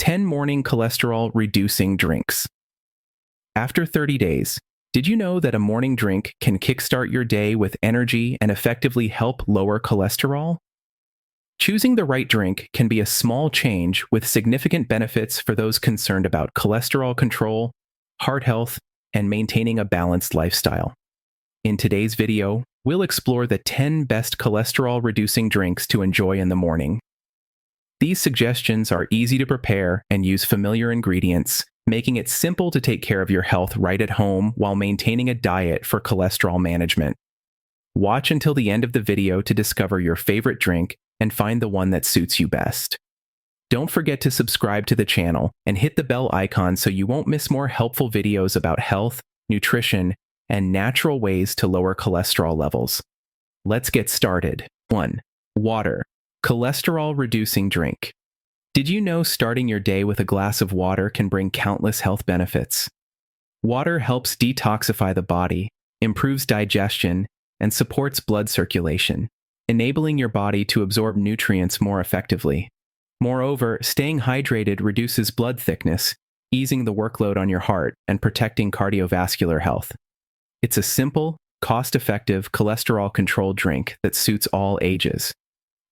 10 morning cholesterol-reducing drinks. After 30 days, did you know that a morning drink can kickstart your day with energy and effectively help lower cholesterol? Choosing the right drink can be a small change with significant benefits for those concerned about cholesterol control, heart health, and maintaining a balanced lifestyle. In today's video, we'll explore the 10 best cholesterol-reducing drinks to enjoy in the morning. These suggestions are easy to prepare and use familiar ingredients, making it simple to take care of your health right at home while maintaining a diet for cholesterol management. Watch until the end of the video to discover your favorite drink and find the one that suits you best. Don't forget to subscribe to the channel and hit the bell icon so you won't miss more helpful videos about health, nutrition, and natural ways to lower cholesterol levels. Let's get started. 1. Water. Cholesterol-reducing drink. Did you know starting your day with a glass of water can bring countless health benefits? Water helps detoxify the body, improves digestion, and supports blood circulation, enabling your body to absorb nutrients more effectively. Moreover, staying hydrated reduces blood thickness, easing the workload on your heart and protecting cardiovascular health. It's a simple, cost-effective, cholesterol-controlled drink that suits all ages.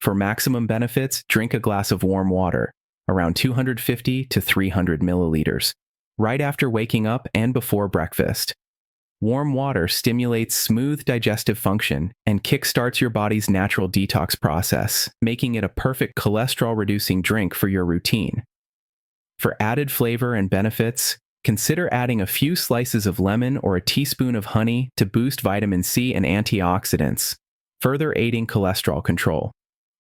For maximum benefits, drink a glass of warm water, around 250 to 300 milliliters, right after waking up and before breakfast. Warm water stimulates smooth digestive function and kickstarts your body's natural detox process, making it a perfect cholesterol-reducing drink for your routine. For added flavor and benefits, consider adding a few slices of lemon or a teaspoon of honey to boost vitamin C and antioxidants, further aiding cholesterol control.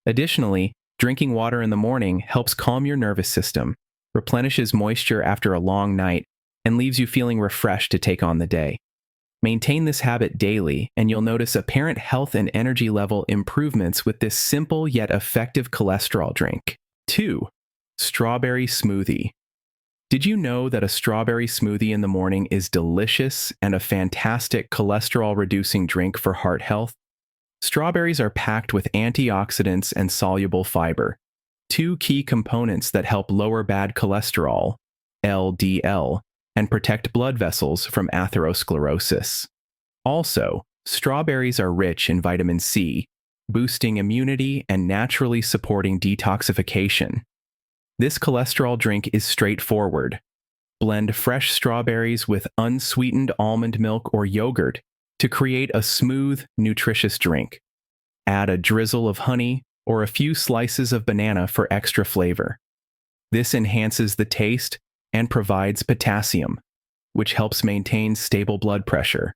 Additionally, drinking water in the morning helps calm your nervous system, replenishes moisture after a long night, and leaves you feeling refreshed to take on the day. Maintain this habit daily, and you'll notice apparent health and energy level improvements with this simple yet effective cholesterol drink. 2. Strawberry smoothie. Did you know that a strawberry smoothie in the morning is delicious and a fantastic cholesterol-reducing drink for heart health? Strawberries are packed with antioxidants and soluble fiber, two key components that help lower bad cholesterol, LDL, and protect blood vessels from atherosclerosis. Also, strawberries are rich in vitamin C, boosting immunity and naturally supporting detoxification. This cholesterol drink is straightforward. Blend fresh strawberries with unsweetened almond milk or yogurt to create a smooth, nutritious drink. Add a drizzle of honey or a few slices of banana for extra flavor. This enhances the taste and provides potassium, which helps maintain stable blood pressure.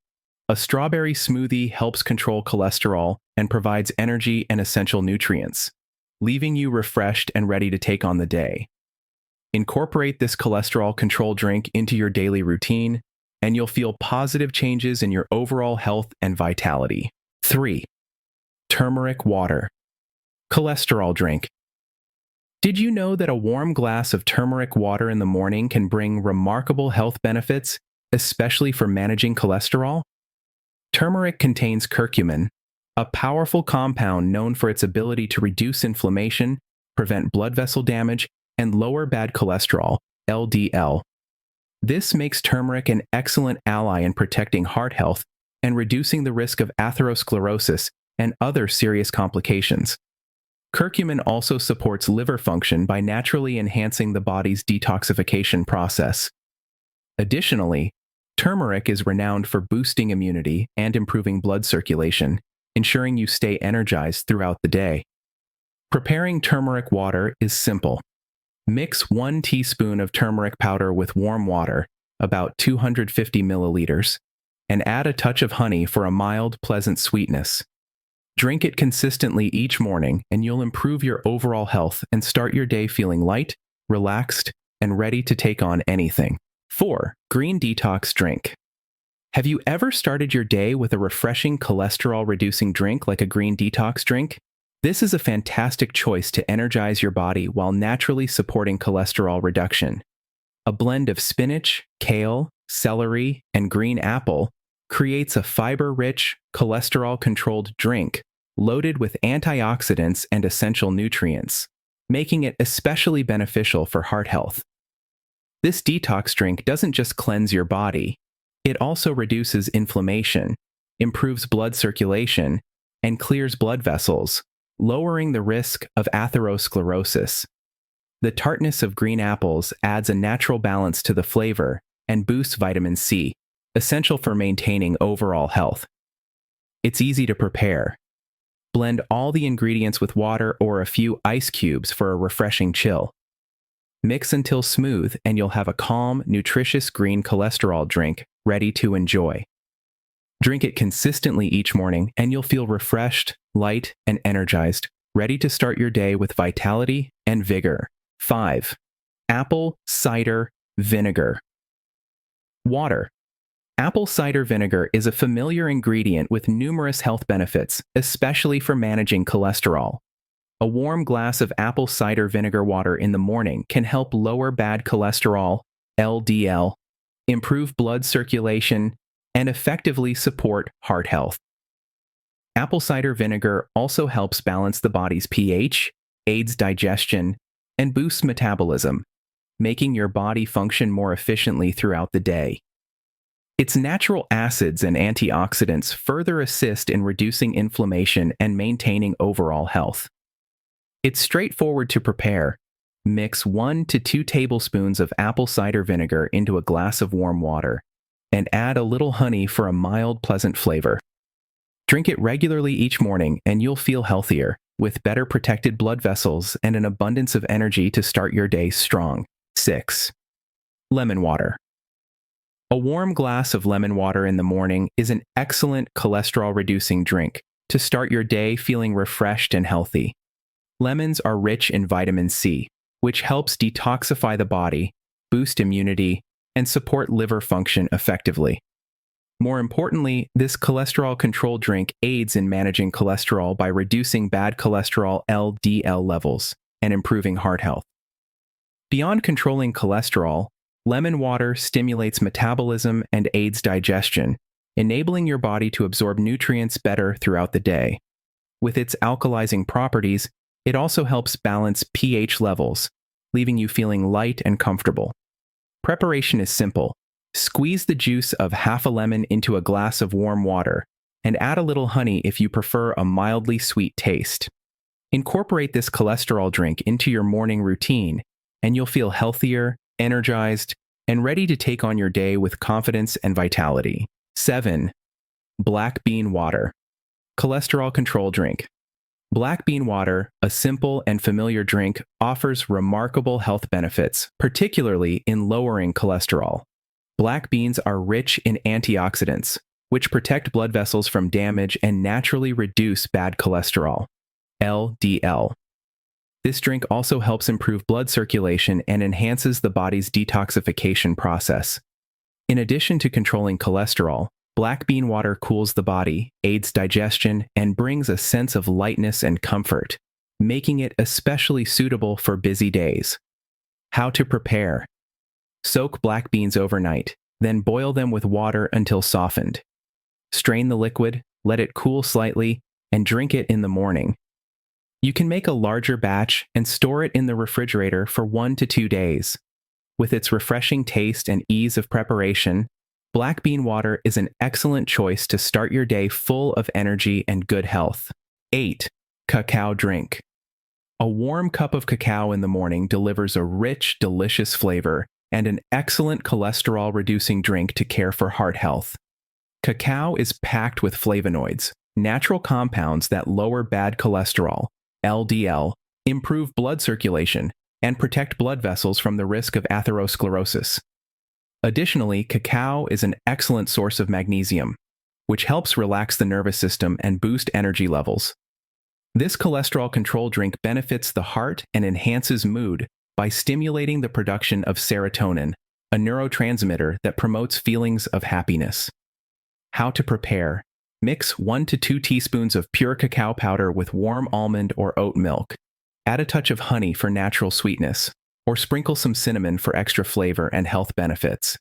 A strawberry smoothie helps control cholesterol and provides energy and essential nutrients, leaving you refreshed and ready to take on the day. Incorporate this cholesterol control drink into your daily routine, and you'll feel positive changes in your overall health and vitality. 3. Turmeric Water. Cholesterol drink. Did you know that a warm glass of turmeric water in the morning can bring remarkable health benefits, especially for managing cholesterol? Turmeric contains curcumin, a powerful compound known for its ability to reduce inflammation, prevent blood vessel damage, and lower bad cholesterol, LDL. This makes turmeric an excellent ally in protecting heart health and reducing the risk of atherosclerosis and other serious complications. Curcumin also supports liver function by naturally enhancing the body's detoxification process. Additionally, turmeric is renowned for boosting immunity and improving blood circulation, ensuring you stay energized throughout the day. Preparing turmeric water is simple. Mix 1 teaspoon of turmeric powder with warm water, about 250 milliliters, and add a touch of honey for a mild, pleasant sweetness. Drink it consistently each morning, and you'll improve your overall health and start your day feeling light, relaxed, and ready to take on anything. 4. Green Detox Drink. Have you ever started your day with a refreshing cholesterol-reducing drink like a green detox drink? This is a fantastic choice to energize your body while naturally supporting cholesterol reduction. A blend of spinach, kale, celery, and green apple creates a fiber-rich, cholesterol-controlled drink loaded with antioxidants and essential nutrients. making it especially beneficial for heart health. This detox drink doesn't just cleanse your body, it also reduces inflammation, improves blood circulation, and clears blood vessels, lowering the risk of atherosclerosis. The tartness of green apples adds a natural balance to the flavor and boosts vitamin C, essential for maintaining overall health. It's easy to prepare. Blend all the ingredients with water or a few ice cubes for a refreshing chill. Mix until smooth and you'll have a calm, nutritious green cholesterol drink ready to enjoy. Drink it consistently each morning and you'll feel refreshed, light, and energized, ready to start your day with vitality and vigor. 5. Apple cider vinegar. Water. Apple cider vinegar is a familiar ingredient with numerous health benefits, especially for managing cholesterol. A warm glass of apple cider vinegar water in the morning can help lower bad cholesterol, LDL, improve blood circulation, and effectively support heart health. Apple cider vinegar also helps balance the body's pH, aids digestion, and boosts metabolism, making your body function more efficiently throughout the day. Its natural acids and antioxidants further assist in reducing inflammation and maintaining overall health. It's straightforward to prepare. Mix 1 to 2 tablespoons of apple cider vinegar into a glass of warm water, and add a little honey for a mild, pleasant flavor. Drink it regularly each morning and you'll feel healthier, with better protected blood vessels and an abundance of energy to start your day strong. 6. Lemon water. A warm glass of lemon water in the morning is an excellent cholesterol-reducing drink to start your day feeling refreshed and healthy. Lemons are rich in vitamin C, which helps detoxify the body, boost immunity, and support liver function effectively. More importantly, this cholesterol control drink aids in managing cholesterol by reducing bad cholesterol LDL levels and improving heart health. Beyond controlling cholesterol, lemon water stimulates metabolism and aids digestion, enabling your body to absorb nutrients better throughout the day. With its alkalizing properties, it also helps balance pH levels, leaving you feeling light and comfortable. Preparation is simple. Squeeze the juice of half a lemon into a glass of warm water, and add a little honey if you prefer a mildly sweet taste. Incorporate this cholesterol drink into your morning routine, and you'll feel healthier, energized, and ready to take on your day with confidence and vitality. 7. Black bean water. Cholesterol control drink. Black bean water, a simple and familiar drink, offers remarkable health benefits, particularly in lowering cholesterol. Black beans are rich in antioxidants, which protect blood vessels from damage and naturally reduce bad cholesterol, LDL. This drink also helps improve blood circulation and enhances the body's detoxification process. In addition to controlling cholesterol, black bean water cools the body, aids digestion, and brings a sense of lightness and comfort, making it especially suitable for busy days. How to prepare. Soak black beans overnight, then boil them with water until softened. Strain the liquid, let it cool slightly, and drink it in the morning. You can make a larger batch and store it in the refrigerator for 1 to 2 days. With its refreshing taste and ease of preparation, black bean water is an excellent choice to start your day full of energy and good health. 8. Cacao Drink. A warm cup of cacao in the morning delivers a rich, delicious flavor and an excellent cholesterol-reducing drink to care for heart health. Cacao is packed with flavonoids, natural compounds that lower bad cholesterol, LDL, improve blood circulation, and protect blood vessels from the risk of atherosclerosis. Additionally, cacao is an excellent source of magnesium, which helps relax the nervous system and boost energy levels. This cholesterol control drink benefits the heart and enhances mood by stimulating the production of serotonin, a neurotransmitter that promotes feelings of happiness. How to prepare. Mix 1 to 2 teaspoons of pure cacao powder with warm almond or oat milk. Add a touch of honey for natural sweetness, or sprinkle some cinnamon for extra flavor and health benefits.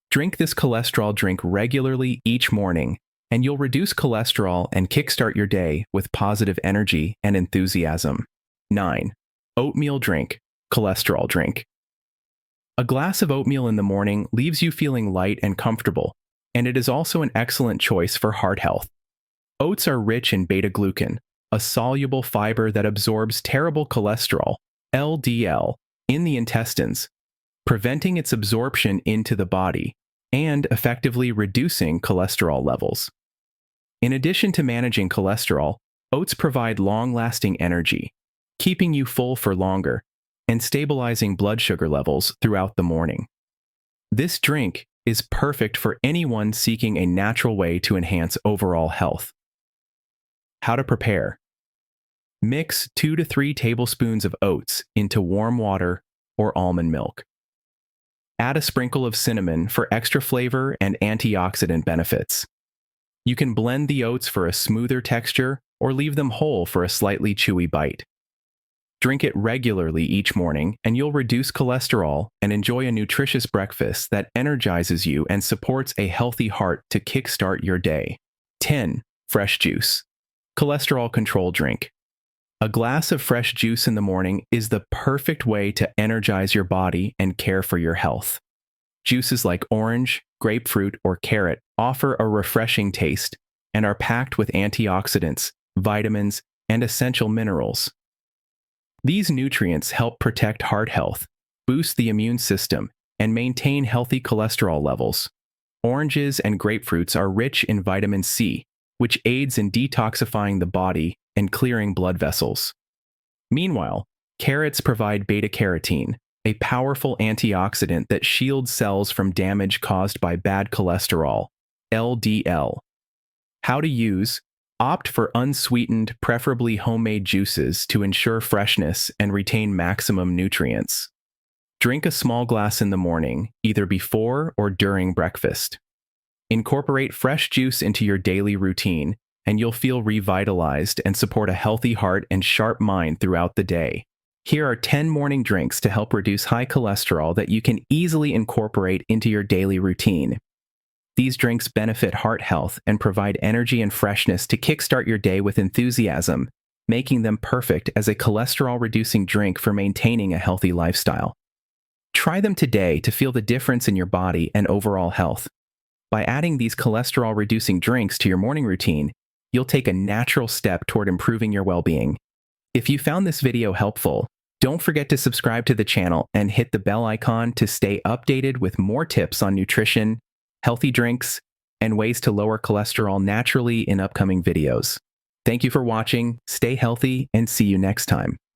Drink this cholesterol drink regularly each morning, and you'll reduce cholesterol and kickstart your day with positive energy and enthusiasm. 9. Oatmeal Drink, cholesterol drink. A glass of oatmeal in the morning leaves you feeling light and comfortable, and it is also an excellent choice for heart health. Oats are rich in beta-glucan, a soluble fiber that absorbs terrible cholesterol, LDL, in the intestines, preventing its absorption into the body and effectively reducing cholesterol levels. In addition to managing cholesterol, oats provide long-lasting energy, keeping you full for longer and stabilizing blood sugar levels throughout the morning. This drink is perfect for anyone seeking a natural way to enhance overall health. How to prepare. Mix 2 to 3 tablespoons of oats into warm water or almond milk. Add a sprinkle of cinnamon for extra flavor and antioxidant benefits. You can blend the oats for a smoother texture or leave them whole for a slightly chewy bite. Drink it regularly each morning, and you'll reduce cholesterol and enjoy a nutritious breakfast that energizes you and supports a healthy heart to kickstart your day. 10. Fresh juice. Cholesterol control drink. A glass of fresh juice in the morning is the perfect way to energize your body and care for your health. Juices like orange, grapefruit, or carrot offer a refreshing taste and are packed with antioxidants, vitamins, and essential minerals. These nutrients help protect heart health, boost the immune system, and maintain healthy cholesterol levels. Oranges and grapefruits are rich in vitamin C, which aids in detoxifying the body and clearing blood vessels. Meanwhile, carrots provide beta-carotene, a powerful antioxidant that shields cells from damage caused by bad cholesterol, LDL. How to use. Opt for unsweetened, preferably homemade juices to ensure freshness and retain maximum nutrients. Drink a small glass in the morning, either before or during breakfast. Incorporate fresh juice into your daily routine, and you'll feel revitalized and support a healthy heart and sharp mind throughout the day. Here are 10 morning drinks to help reduce high cholesterol that you can easily incorporate into your daily routine. These drinks benefit heart health and provide energy and freshness to kickstart your day with enthusiasm, making them perfect as a cholesterol-reducing drink for maintaining a healthy lifestyle. Try them today to feel the difference in your body and overall health. By adding these cholesterol-reducing drinks to your morning routine, you'll take a natural step toward improving your well-being. If you found this video helpful, don't forget to subscribe to the channel and hit the bell icon to stay updated with more tips on nutrition, healthy drinks, and ways to lower cholesterol naturally in upcoming videos. Thank you for watching, stay healthy, and see you next time.